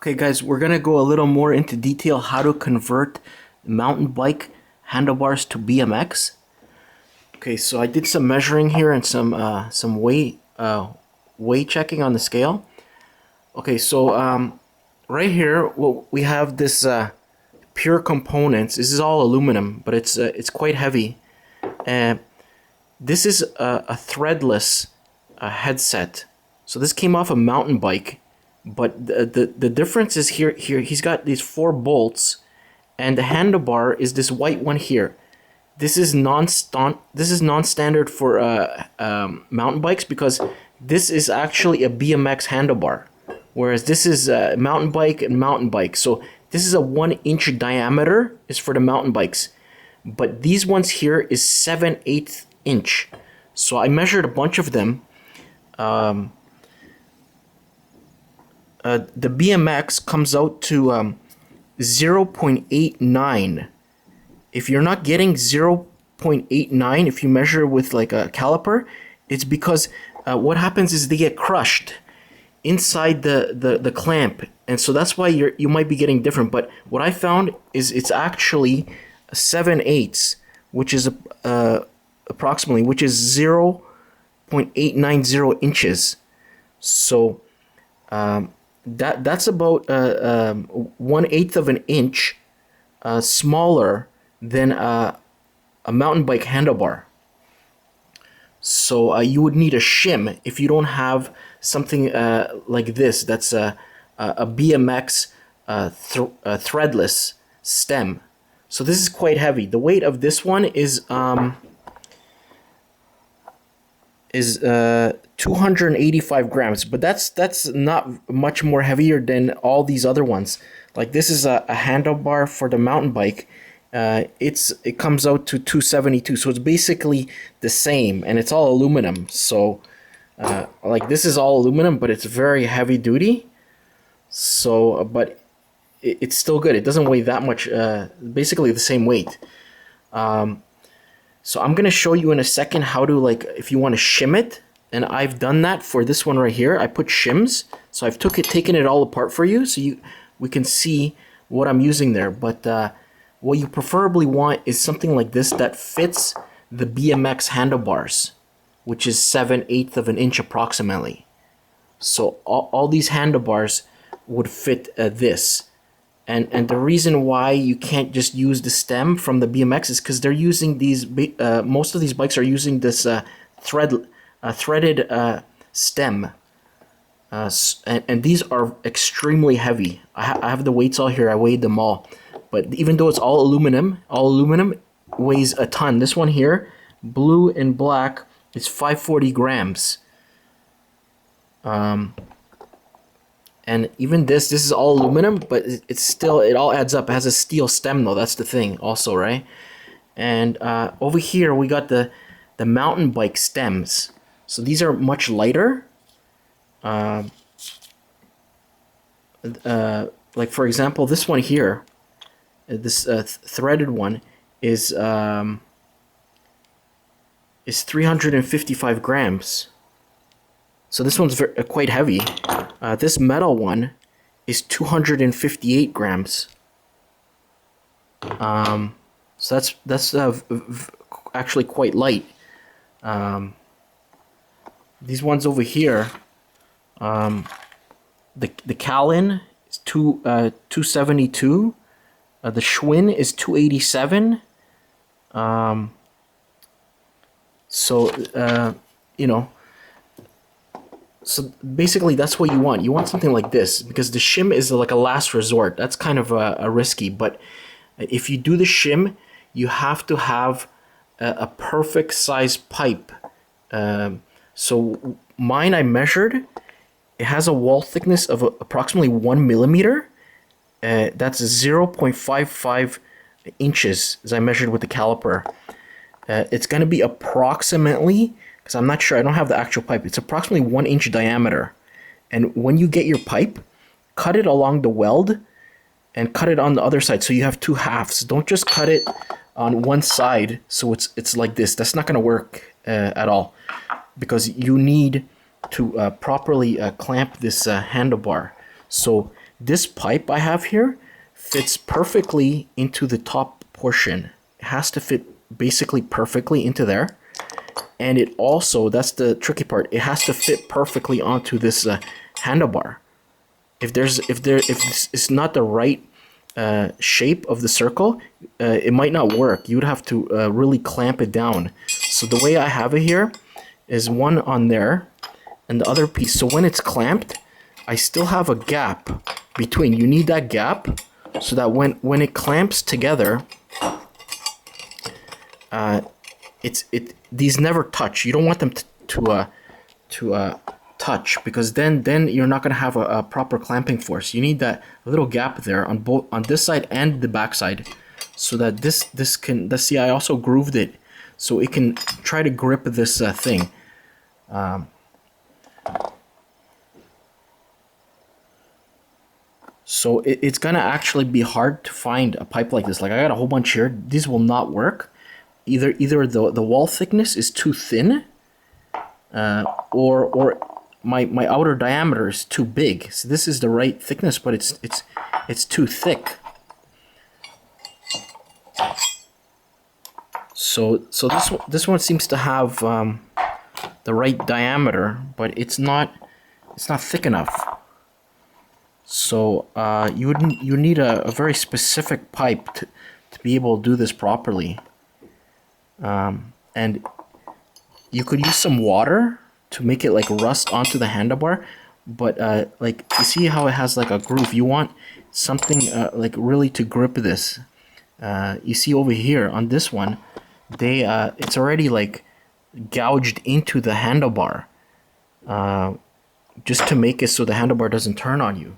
Okay guys, we're gonna go a little more into detail how to convert mountain bike handlebars to BMX. Okay, so I did some measuring here and some weight checking on the scale. Okay, so right here, well, we have this pure components. This is all aluminum, but it's quite heavy. And this is a threadless headset. So this came off a mountain bike. But the difference is here he's got these 4 bolts, and the handlebar is this white one here. This is non-standard for mountain bikes because this is actually a BMX handlebar, whereas this is a mountain bike and mountain bike. So this is a 1-inch diameter is for the mountain bikes, but these ones here is 7/8 inch. So I measured a bunch of them. The BMX comes out to 0.89. If you're not getting 0.89, if you measure with like a caliper, it's because what happens is they get crushed inside the clamp, and so that's why you might be getting different. But what I found is it's actually 7/8, which is approximately, which is 0.890 inches. So that's about 1/8 of an inch smaller than a mountain bike handlebar. So you would need a shim if you don't have something like this. That's a BMX threadless stem. So this is quite heavy. The weight of this one is 285 grams, but that's not much more heavier than all these other ones. Like this is a handlebar for the mountain bike. It comes out to 272, so it's basically the same, and it's all aluminum. So like this is all aluminum, but it's very heavy duty. So but it's still good. It doesn't weigh that much. Basically the same weight. So I'm gonna show you in a second how to, like, if you want to shim it, and I've done that for this one right here. I put shims, so I've taken it all apart for you, so we can see what I'm using there. But what you preferably want is something like this that fits the BMX handlebars, which is 7/8 of an inch approximately. So all these handlebars would fit this. And the reason why you can't just use the stem from the BMX is because they're using these. Most of these bikes are using this threaded stem, and these are extremely heavy. I have the weights all here. I weighed them all, but even though it's all aluminum weighs a ton. This one here, blue and black, is 540 grams. And even this is all aluminum, but it's still, it all adds up. It has a steel stem though, that's the thing also, right? And over here we got the mountain bike stems. So these are much lighter. Like for example, this one here, this threaded one is 355 grams. So this one's quite heavy. This metal one is 258 grams. So that's actually quite light. These ones over here, the Kalin is 272. The Schwinn is 287. You know. So basically that's what you want. You want something like this, because the shim is like a last resort. That's kind of a risky, but if you do the shim, you have to have a perfect size pipe. So mine, I measured, it has a wall thickness of approximately 1 millimeter. That's 0.55 inches as I measured with the caliper. It's going to be approximately, because I'm not sure, I don't have the actual pipe, it's approximately 1 inch diameter. And when you get your pipe, cut it along the weld and cut it on the other side, so you have 2 halves. Don't just cut it on one side so it's like this. That's not going to work at all, because you need to properly clamp this handlebar. So this pipe I have here fits perfectly into the top portion. It has to fit basically perfectly into there. And it also, that's the tricky part, it has to fit perfectly onto this handlebar. If it's not the right shape of the circle, it might not work. You would have to really clamp it down. So the way I have it here is one on there and the other piece. So when it's clamped, I still have a gap between. You need that gap so that when it clamps together, these never touch. You don't want them to touch, because then you're not going to have a proper clamping force. You need that little gap there on this side and the back side, so that this can. See, I also grooved it so it can try to grip this thing. So it's gonna actually be hard to find a pipe like this. Like, I got a whole bunch here. These will not work. Either the wall thickness is too thin, or my outer diameter is too big. So this is the right thickness, but it's too thick. So this one seems to have the right diameter, but it's not thick enough. So you need a very specific pipe to be able to do this properly. And you could use some water to make it like rust onto the handlebar, but like, you see how it has like a groove? You want something like really to grip this. You see over here on this one, it's already like gouged into the handlebar, just to make it so the handlebar doesn't turn on you.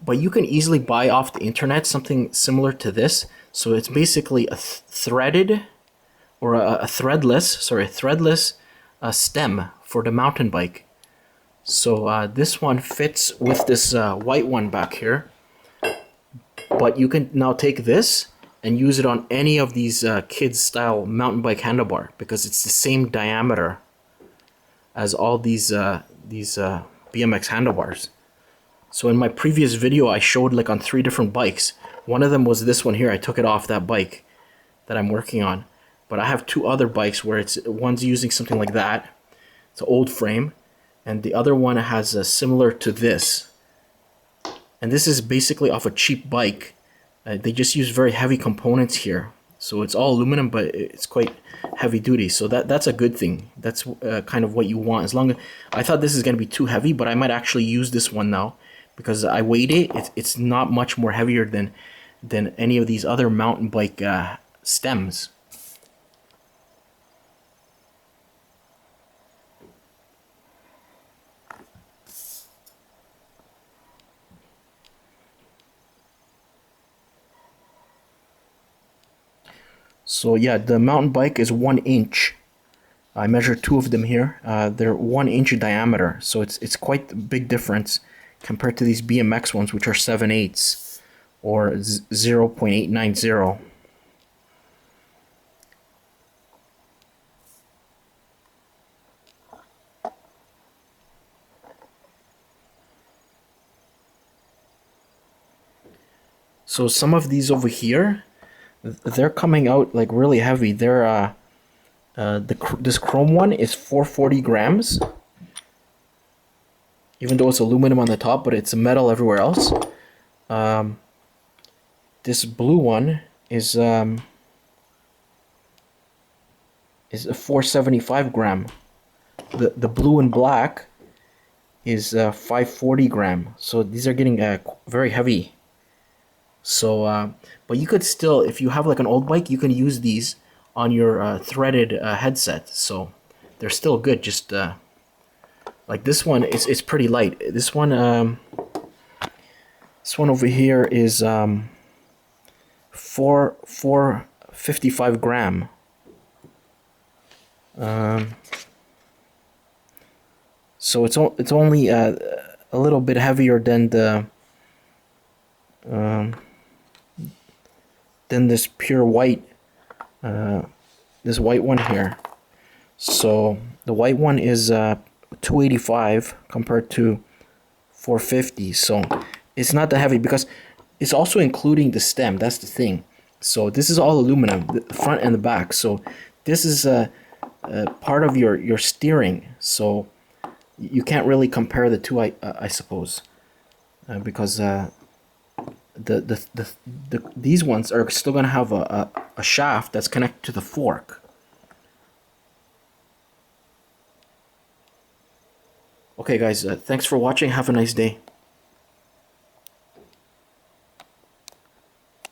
But you can easily buy off the internet something similar to this. So it's basically a threaded, or a threadless stem for the mountain bike. So this one fits with this white one back here. But you can now take this and use it on any of these kids style mountain bike handlebar, because it's the same diameter as all these BMX handlebars. So in my previous video, I showed like on 3 different bikes. One of them was this one here. I took it off that bike that I'm working on. But I have 2 other bikes where one's using something like that. It's an old frame. And the other one has a similar to this. And this is basically off a cheap bike. They just use very heavy components here. So it's all aluminum, but it's quite heavy duty. So that's a good thing. That's kind of what you want. As long as I thought this is going to be too heavy, but I might actually use this one now, because I weighed it. It's not much more heavier than any of these other mountain bike stems. So yeah, the mountain bike is 1 inch. I measured 2 of them here. They're 1 inch diameter, so it's quite a big difference compared to these BMX ones, which are 7/8 or 0.890. So some of these over here, they're coming out like really heavy. They're this chrome one is 440 grams, even though it's aluminum on the top, but it's metal everywhere else. This blue one is a 475 gram. The blue and black is 540 gram. So these are getting very heavy. So, but you could still, if you have like an old bike, you can use these on your threaded headset. So they're still good. Just like this one, it's pretty light. This one over here is 455 gram. So it's only a little bit heavier than this pure white, this white one here. So the white one is 285 compared to 450. So it's not that heavy because it's also including the stem. That's the thing. So this is all aluminum, the front and the back. So this is a part of your steering. So you can't really compare the two, I suppose, because these ones are still gonna have a shaft that's connected to the fork. Okay, guys, thanks for watching. Have a nice day.